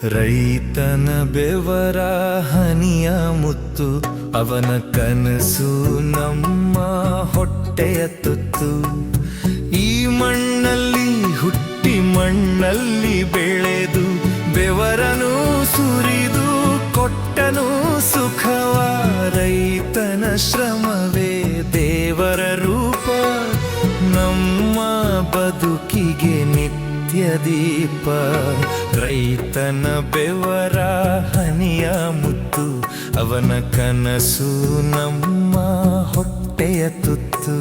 ರೈತನ ಬೆವರ ಹನಿಯ ಮುತ್ತು, ಅವನ ಕನಸು ನಮ್ಮ ಹೊಟ್ಟೆಯ ತುತ್ತು. ಈ ಮಣ್ಣಲ್ಲಿ ಹುಟ್ಟಿ ಮಣ್ಣಲ್ಲಿ ಬೆಳೆದು ಬೆವರನು ಸುರಿದು ಕೊಟ್ಟನು ಸುಖವ. ರೈತನ ಶ್ರಮವೇ ದೇವರ ರೂಪ, ನಮ್ಮ ಬದುಕಿಗೆ ನಿತ್ಯ ದೀಪ. ರೈತನ ಬೆವರ ಹನಿಯ ಮುತ್ತು, ಅವನ ಕನಸು ನಮ್ಮ ಹೊಟ್ಟೆಯ ತುತ್ತು.